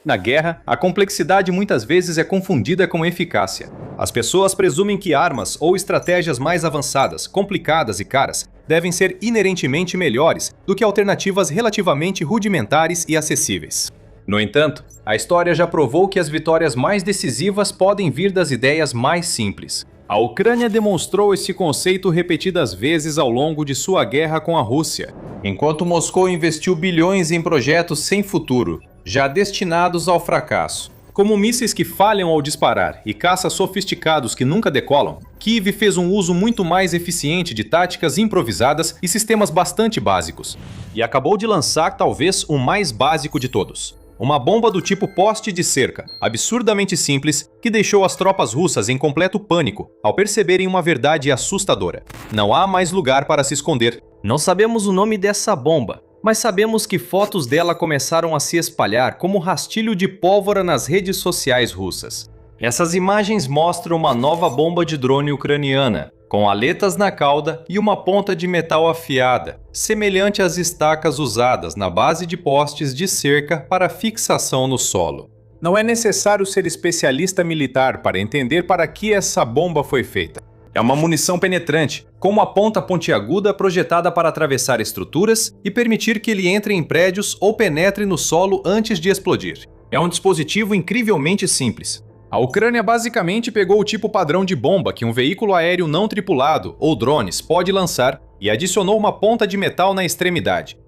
Na guerra, a complexidade muitas vezes é confundida com eficácia. As pessoas presumem que armas ou estratégias mais avançadas, complicadas e caras devem ser inerentemente melhores do que alternativas relativamente rudimentares e acessíveis. No entanto, a história já provou que as vitórias mais decisivas podem vir das ideias mais simples. A Ucrânia demonstrou esse conceito repetidas vezes ao longo de sua guerra com a Rússia, enquanto Moscou investiu bilhões em projetos sem futuro, já destinados ao fracasso. Como mísseis que falham ao disparar e caças sofisticados que nunca decolam, Kiev fez um uso muito mais eficiente de táticas improvisadas e sistemas bastante básicos. E acabou de lançar talvez o mais básico de todos. Uma bomba do tipo poste de cerca, absurdamente simples, que deixou as tropas russas em completo pânico ao perceberem uma verdade assustadora. Não há mais lugar para se esconder. Não sabemos o nome dessa bomba, mas sabemos que fotos dela começaram a se espalhar como rastilho de pólvora nas redes sociais russas. Essas imagens mostram uma nova bomba de drone ucraniana, com aletas na cauda e uma ponta de metal afiada, semelhante às estacas usadas na base de postes de cerca para fixação no solo. Não é necessário ser especialista militar para entender para que essa bomba foi feita. É uma munição penetrante, com uma ponta pontiaguda projetada para atravessar estruturas e permitir que ele entre em prédios ou penetre no solo antes de explodir. É um dispositivo incrivelmente simples. A Ucrânia basicamente pegou o tipo padrão de bomba que um veículo aéreo não tripulado, ou drones, pode lançar e adicionou uma ponta de metal na extremidade.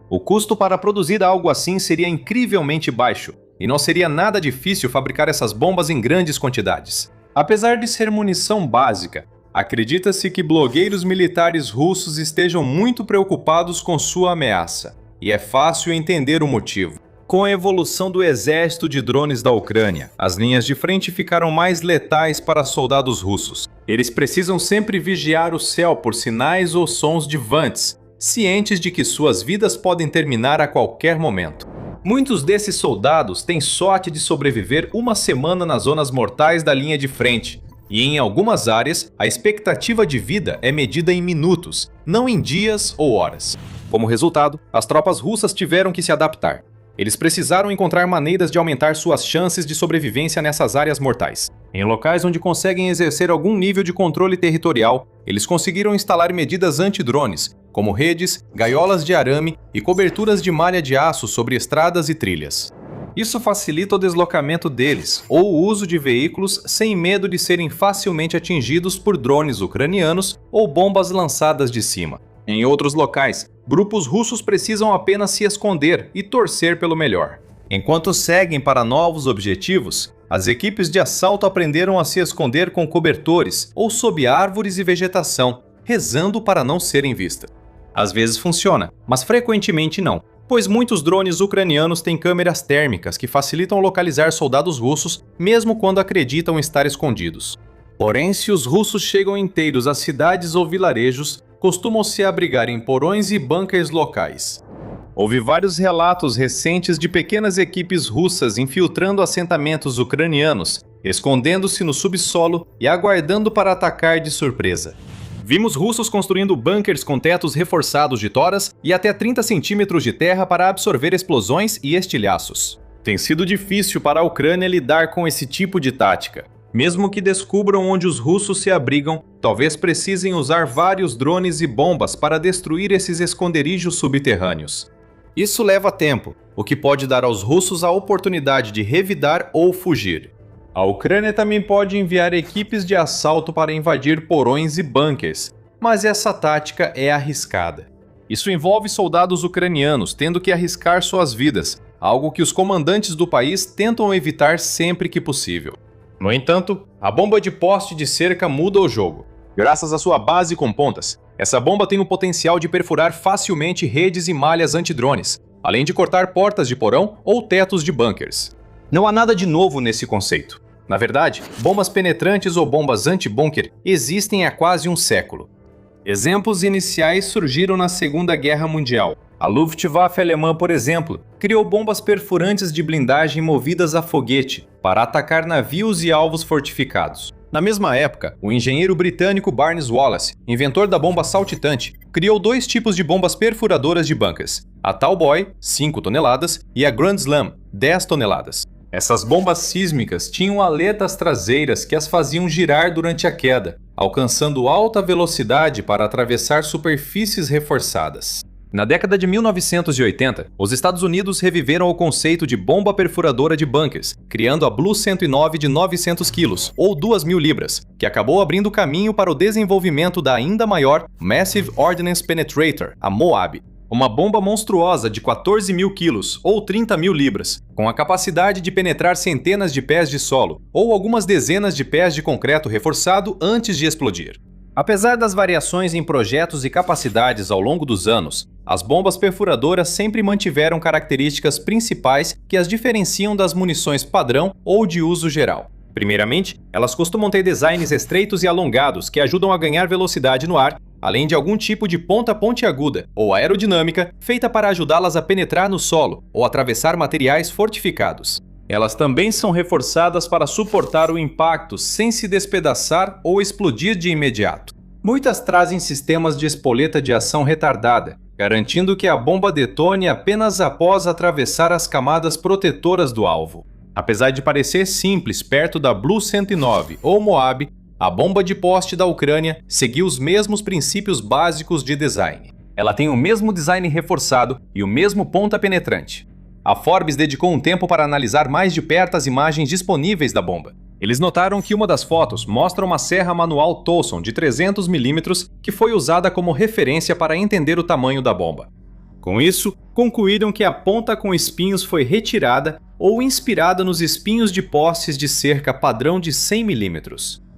O custo para produzir algo assim seria incrivelmente baixo, e não seria nada difícil fabricar essas bombas em grandes quantidades. Apesar de ser munição básica, acredita-se que blogueiros militares russos estejam muito preocupados com sua ameaça, e é fácil entender o motivo. Com a evolução do exército de drones da Ucrânia, as linhas de frente ficaram mais letais para soldados russos. Eles precisam sempre vigiar o céu por sinais ou sons de vantes, cientes de que suas vidas podem terminar a qualquer momento. Muitos desses soldados têm sorte de sobreviver uma semana nas zonas mortais da linha de frente, e em algumas áreas, a expectativa de vida é medida em minutos, não em dias ou horas. Como resultado, as tropas russas tiveram que se adaptar. Eles precisaram encontrar maneiras de aumentar suas chances de sobrevivência nessas áreas mortais. Em locais onde conseguem exercer algum nível de controle territorial, eles conseguiram instalar medidas antidrones, como redes, gaiolas de arame e coberturas de malha de aço sobre estradas e trilhas. Isso facilita o deslocamento deles, ou o uso de veículos sem medo de serem facilmente atingidos por drones ucranianos ou bombas lançadas de cima. Em outros locais, grupos russos precisam apenas se esconder e torcer pelo melhor. Enquanto seguem para novos objetivos, as equipes de assalto aprenderam a se esconder com cobertores ou sob árvores e vegetação, rezando para não serem vistas. Às vezes funciona, mas frequentemente não, pois muitos drones ucranianos têm câmeras térmicas que facilitam localizar soldados russos mesmo quando acreditam estar escondidos. Porém, se os russos chegam inteiros a cidades ou vilarejos, costumam se abrigar em porões e bunkers locais. Houve vários relatos recentes de pequenas equipes russas infiltrando assentamentos ucranianos, escondendo-se no subsolo e aguardando para atacar de surpresa. Vimos russos construindo bunkers com tetos reforçados de toras e até 30 centímetros de terra para absorver explosões e estilhaços. Tem sido difícil para a Ucrânia lidar com esse tipo de tática. Mesmo que descubram onde os russos se abrigam, talvez precisem usar vários drones e bombas para destruir esses esconderijos subterrâneos. Isso leva tempo, o que pode dar aos russos a oportunidade de revidar ou fugir. A Ucrânia também pode enviar equipes de assalto para invadir porões e bunkers, mas essa tática é arriscada. Isso envolve soldados ucranianos tendo que arriscar suas vidas, algo que os comandantes do país tentam evitar sempre que possível. No entanto, a bomba de poste de cerca muda o jogo. Graças à sua base com pontas, essa bomba tem o potencial de perfurar facilmente redes e malhas antidrones, além de cortar portas de porão ou tetos de bunkers. Não há nada de novo nesse conceito. Na verdade, bombas penetrantes ou bombas anti-bunker existem há quase um século. Exemplos iniciais surgiram na Segunda Guerra Mundial. A Luftwaffe alemã, por exemplo, criou bombas perfurantes de blindagem movidas a foguete para atacar navios e alvos fortificados. Na mesma época, o engenheiro britânico Barnes Wallis, inventor da bomba saltitante, criou dois tipos de bombas perfuradoras de bunkers, a Tallboy, 5 toneladas, e a Grand Slam, 10 toneladas. Essas bombas sísmicas tinham aletas traseiras que as faziam girar durante a queda, alcançando alta velocidade para atravessar superfícies reforçadas. Na década de 1980, os Estados Unidos reviveram o conceito de bomba perfuradora de bunkers, criando a Blue 109 de 900 kg, ou 2.000 libras, que acabou abrindo caminho para o desenvolvimento da ainda maior Massive Ordnance Penetrator, a MOAB, uma bomba monstruosa de 14.000 quilos, ou 30.000 libras, com a capacidade de penetrar centenas de pés de solo, ou algumas dezenas de pés de concreto reforçado antes de explodir. Apesar das variações em projetos e capacidades ao longo dos anos, as bombas perfuradoras sempre mantiveram características principais que as diferenciam das munições padrão ou de uso geral. Primeiramente, elas costumam ter designs estreitos e alongados que ajudam a ganhar velocidade no ar, além de algum tipo de ponta pontiaguda ou aerodinâmica feita para ajudá-las a penetrar no solo ou atravessar materiais fortificados. Elas também são reforçadas para suportar o impacto sem se despedaçar ou explodir de imediato. Muitas trazem sistemas de espoleta de ação retardada, garantindo que a bomba detone apenas após atravessar as camadas protetoras do alvo. Apesar de parecer simples perto da Blue 109 ou Moab, a bomba de poste da Ucrânia seguiu os mesmos princípios básicos de design. Ela tem o mesmo design reforçado e o mesmo ponta penetrante. A Forbes dedicou um tempo para analisar mais de perto as imagens disponíveis da bomba. Eles notaram que uma das fotos mostra uma serra manual Towson de 300 mm que foi usada como referência para entender o tamanho da bomba. Com isso, concluíram que a ponta com espinhos foi retirada ou inspirada nos espinhos de postes de cerca padrão de 100 mm.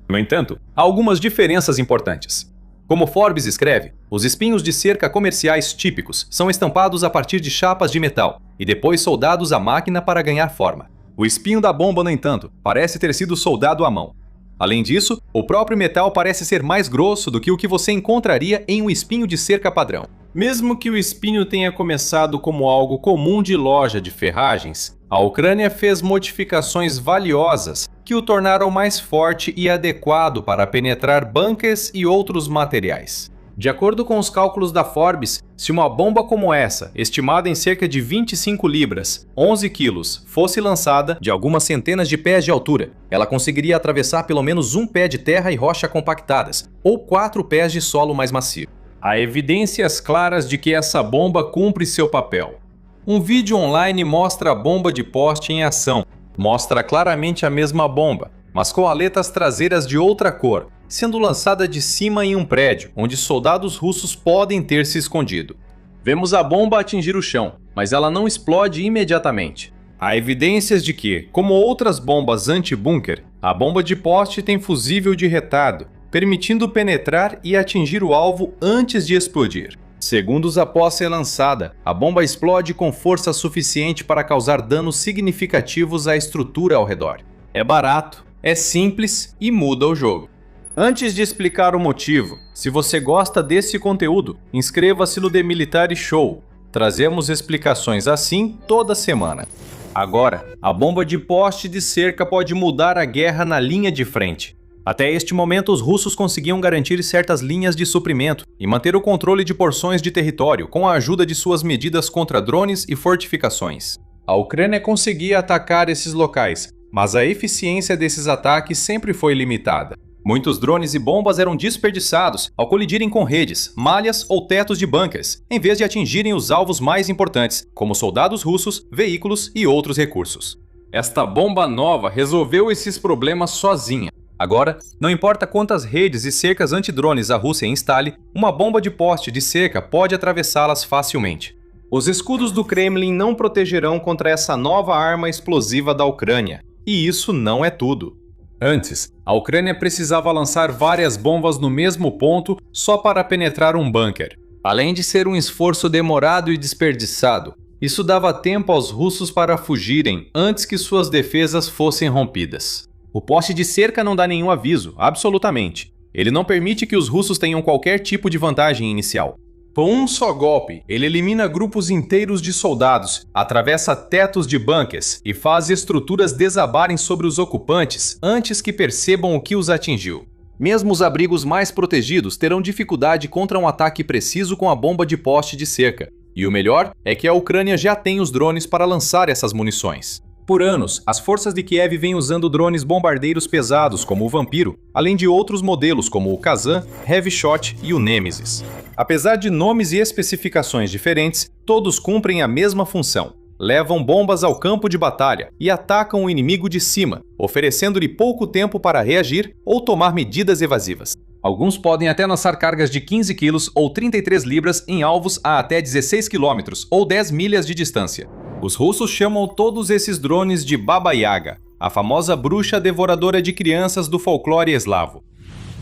No entanto, há algumas diferenças importantes. Como Forbes escreve, os espinhos de cerca comerciais típicos são estampados a partir de chapas de metal e depois soldados à máquina para ganhar forma. O espinho da bomba, no entanto, parece ter sido soldado à mão. Além disso, o próprio metal parece ser mais grosso do que o que você encontraria em um espinho de cerca padrão. Mesmo que o espinho tenha começado como algo comum de loja de ferragens, a Ucrânia fez modificações valiosas que o tornaram mais forte e adequado para penetrar bunkers e outros materiais. De acordo com os cálculos da Forbes, se uma bomba como essa, estimada em cerca de 25 libras, 11 quilos, fosse lançada de algumas centenas de pés de altura, ela conseguiria atravessar pelo menos um pé de terra e rocha compactadas, ou 4 pés de solo mais macio. Há evidências claras de que essa bomba cumpre seu papel. Um vídeo online mostra a bomba de poste em ação. Mostra claramente a mesma bomba, mas com aletas traseiras de outra cor, sendo lançada de cima em um prédio, onde soldados russos podem ter se escondido. Vemos a bomba atingir o chão, mas ela não explode imediatamente. Há evidências de que, como outras bombas anti-bunker, a bomba de poste tem fusível de retardo, permitindo penetrar e atingir o alvo antes de explodir. Segundos após ser lançada, a bomba explode com força suficiente para causar danos significativos à estrutura ao redor. É barato, é simples e muda o jogo. Antes de explicar o motivo, se você gosta desse conteúdo, inscreva-se no The Military Show. Trazemos explicações assim toda semana. Agora, a bomba de poste de cerca pode mudar a guerra na linha de frente. Até este momento, os russos conseguiam garantir certas linhas de suprimento e manter o controle de porções de território com a ajuda de suas medidas contra drones e fortificações. A Ucrânia conseguia atacar esses locais, mas a eficiência desses ataques sempre foi limitada. Muitos drones e bombas eram desperdiçados ao colidirem com redes, malhas ou tetos de bunkers, em vez de atingirem os alvos mais importantes, como soldados russos, veículos e outros recursos. Esta bomba nova resolveu esses problemas sozinha. Agora, não importa quantas redes e cercas antidrones a Rússia instale, uma bomba de poste de cerca pode atravessá-las facilmente. Os escudos do Kremlin não protegerão contra essa nova arma explosiva da Ucrânia. E isso não é tudo. Antes, a Ucrânia precisava lançar várias bombas no mesmo ponto só para penetrar um bunker. Além de ser um esforço demorado e desperdiçado, isso dava tempo aos russos para fugirem antes que suas defesas fossem rompidas. O poste de cerca não dá nenhum aviso, absolutamente. Ele não permite que os russos tenham qualquer tipo de vantagem inicial. Com um só golpe, ele elimina grupos inteiros de soldados, atravessa tetos de bunkers e faz estruturas desabarem sobre os ocupantes antes que percebam o que os atingiu. Mesmo os abrigos mais protegidos terão dificuldade contra um ataque preciso com a bomba de poste de cerca. E o melhor é que a Ucrânia já tem os drones para lançar essas munições. Por anos, as forças de Kiev vêm usando drones bombardeiros pesados como o Vampiro, além de outros modelos como o Kazan, Heavy Shot e o Nemesis. Apesar de nomes e especificações diferentes, todos cumprem a mesma função. Levam bombas ao campo de batalha e atacam o inimigo de cima, oferecendo-lhe pouco tempo para reagir ou tomar medidas evasivas. Alguns podem até lançar cargas de 15 quilos ou 33 libras em alvos a até 16 quilômetros ou 10 milhas de distância. Os russos chamam todos esses drones de Baba Yaga, a famosa bruxa devoradora de crianças do folclore eslavo.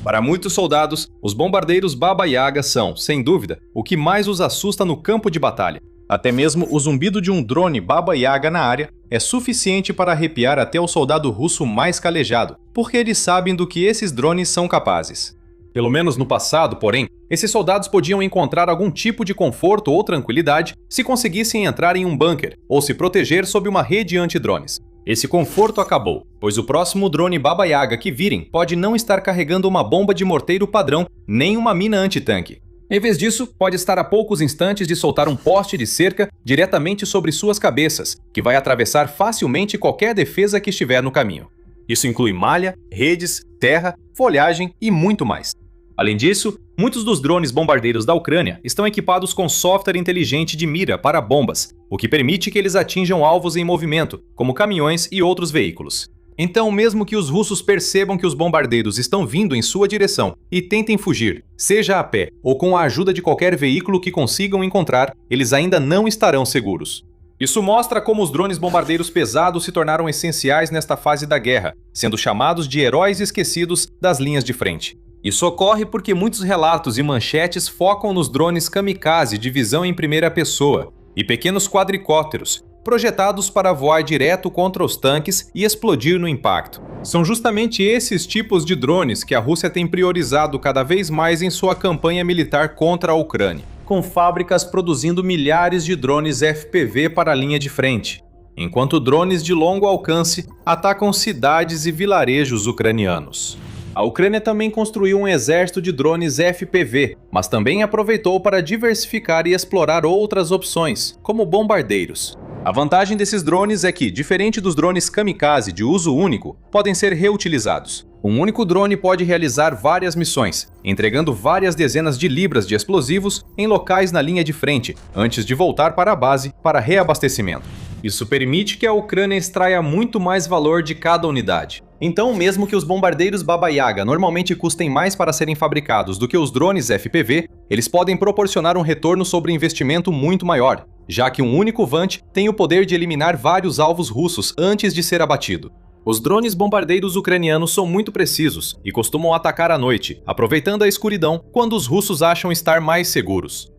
Para muitos soldados, os bombardeiros Baba Yaga são, sem dúvida, o que mais os assusta no campo de batalha. Até mesmo o zumbido de um drone Baba Yaga na área é suficiente para arrepiar até o soldado russo mais calejado, porque eles sabem do que esses drones são capazes. Pelo menos no passado, porém, esses soldados podiam encontrar algum tipo de conforto ou tranquilidade se conseguissem entrar em um bunker ou se proteger sob uma rede anti-drones. Esse conforto acabou, pois o próximo drone Baba Yaga que virem pode não estar carregando uma bomba de morteiro padrão nem uma mina antitanque. Em vez disso, pode estar a poucos instantes de soltar um poste de cerca diretamente sobre suas cabeças, que vai atravessar facilmente qualquer defesa que estiver no caminho. Isso inclui malha, redes, terra, folhagem e muito mais. Além disso, muitos dos drones bombardeiros da Ucrânia estão equipados com software inteligente de mira para bombas, o que permite que eles atinjam alvos em movimento, como caminhões e outros veículos. Então, mesmo que os russos percebam que os bombardeiros estão vindo em sua direção e tentem fugir, seja a pé ou com a ajuda de qualquer veículo que consigam encontrar, eles ainda não estarão seguros. Isso mostra como os drones bombardeiros pesados se tornaram essenciais nesta fase da guerra, sendo chamados de heróis esquecidos das linhas de frente. Isso ocorre porque muitos relatos e manchetes focam nos drones kamikaze de visão em primeira pessoa e pequenos quadricópteros, projetados para voar direto contra os tanques e explodir no impacto. São justamente esses tipos de drones que a Rússia tem priorizado cada vez mais em sua campanha militar contra a Ucrânia, com fábricas produzindo milhares de drones FPV para a linha de frente, enquanto drones de longo alcance atacam cidades e vilarejos ucranianos. A Ucrânia também construiu um exército de drones FPV, mas também aproveitou para diversificar e explorar outras opções, como bombardeiros. A vantagem desses drones é que, diferente dos drones kamikaze de uso único, podem ser reutilizados. Um único drone pode realizar várias missões, entregando várias dezenas de libras de explosivos em locais na linha de frente, antes de voltar para a base para reabastecimento. Isso permite que a Ucrânia extraia muito mais valor de cada unidade. Então, mesmo que os bombardeiros Baba Yaga normalmente custem mais para serem fabricados do que os drones FPV, eles podem proporcionar um retorno sobre investimento muito maior, já que um único Vant tem o poder de eliminar vários alvos russos antes de ser abatido. Os drones bombardeiros ucranianos são muito precisos e costumam atacar à noite, aproveitando a escuridão quando os russos acham estar mais seguros.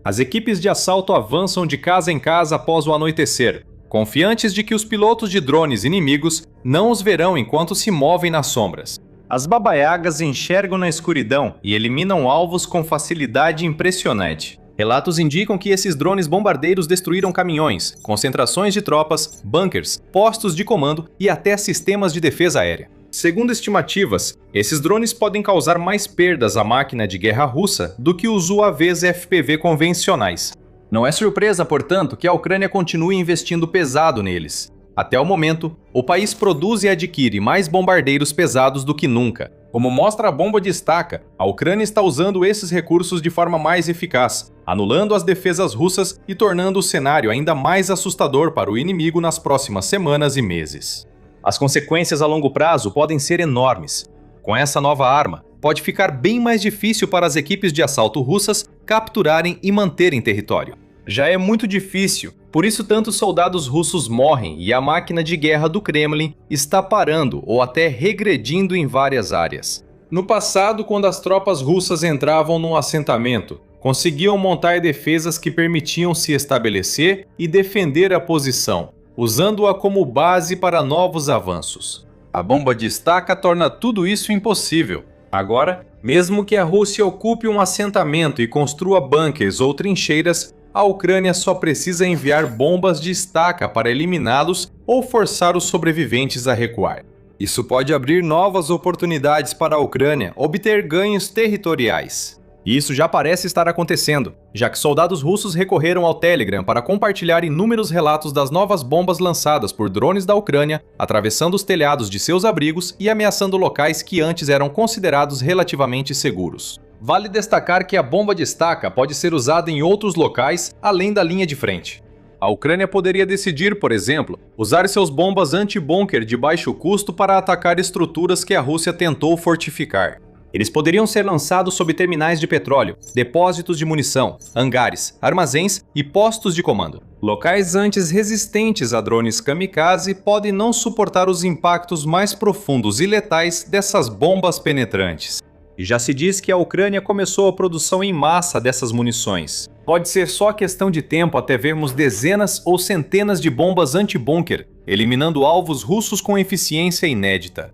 As equipes de assalto avançam de casa em casa após o anoitecer, confiantes de que os pilotos de drones inimigos não os verão enquanto se movem nas sombras. As Baba Yagas enxergam na escuridão e eliminam alvos com facilidade impressionante. Relatos indicam que esses drones bombardeiros destruíram caminhões, concentrações de tropas, bunkers, postos de comando e até sistemas de defesa aérea. Segundo estimativas, esses drones podem causar mais perdas à máquina de guerra russa do que os UAVs FPV convencionais. Não é surpresa, portanto, que a Ucrânia continue investindo pesado neles. Até o momento, o país produz e adquire mais bombardeiros pesados do que nunca. Como mostra a bomba de estaca, a Ucrânia está usando esses recursos de forma mais eficaz, anulando as defesas russas e tornando o cenário ainda mais assustador para o inimigo nas próximas semanas e meses. As consequências a longo prazo podem ser enormes. Com essa nova arma, pode ficar bem mais difícil para as equipes de assalto russas capturarem e manterem território. Já é muito difícil, por isso tantos soldados russos morrem e a máquina de guerra do Kremlin está parando ou até regredindo em várias áreas. No passado, quando as tropas russas entravam num assentamento, conseguiam montar defesas que permitiam se estabelecer e defender a posição, usando-a como base para novos avanços. A bomba de estaca torna tudo isso impossível. Agora, mesmo que a Rússia ocupe um assentamento e construa bunkers ou trincheiras, a Ucrânia só precisa enviar bombas de estaca para eliminá-los ou forçar os sobreviventes a recuar. Isso pode abrir novas oportunidades para a Ucrânia obter ganhos territoriais. E isso já parece estar acontecendo, já que soldados russos recorreram ao Telegram para compartilhar inúmeros relatos das novas bombas lançadas por drones da Ucrânia, atravessando os telhados de seus abrigos e ameaçando locais que antes eram considerados relativamente seguros. Vale destacar que a bomba de estaca pode ser usada em outros locais além da linha de frente. A Ucrânia poderia decidir, por exemplo, usar seus bombas anti-bunker de baixo custo para atacar estruturas que a Rússia tentou fortificar. Eles poderiam ser lançados sob terminais de petróleo, depósitos de munição, hangares, armazéns e postos de comando. Locais antes resistentes a drones kamikaze podem não suportar os impactos mais profundos e letais dessas bombas penetrantes. E já se diz que a Ucrânia começou a produção em massa dessas munições. Pode ser só questão de tempo até vermos dezenas ou centenas de bombas anti-bunker, eliminando alvos russos com eficiência inédita.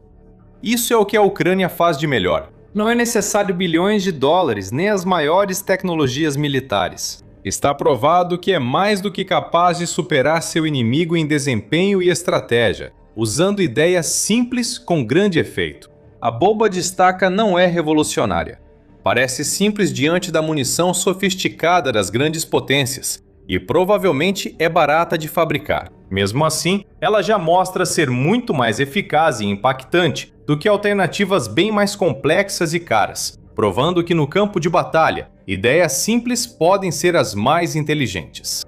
Isso é o que a Ucrânia faz de melhor. Não é necessário bilhões de dólares nem as maiores tecnologias militares. Está provado que é mais do que capaz de superar seu inimigo em desempenho e estratégia, usando ideias simples com grande efeito. A bomba de estaca não é revolucionária. Parece simples diante da munição sofisticada das grandes potências e provavelmente é barata de fabricar. Mesmo assim, ela já mostra ser muito mais eficaz e impactante do que alternativas bem mais complexas e caras, provando que no campo de batalha, ideias simples podem ser as mais inteligentes.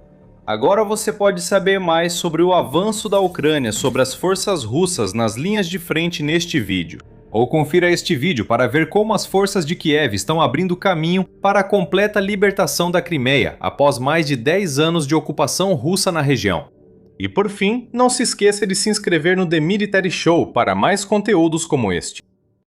Agora você pode saber mais sobre o avanço da Ucrânia sobre as forças russas nas linhas de frente neste vídeo. Ou confira este vídeo para ver como as forças de Kiev estão abrindo caminho para a completa libertação da Crimeia após mais de 10 anos de ocupação russa na região. E por fim, não se esqueça de se inscrever no The Military Show para mais conteúdos como este.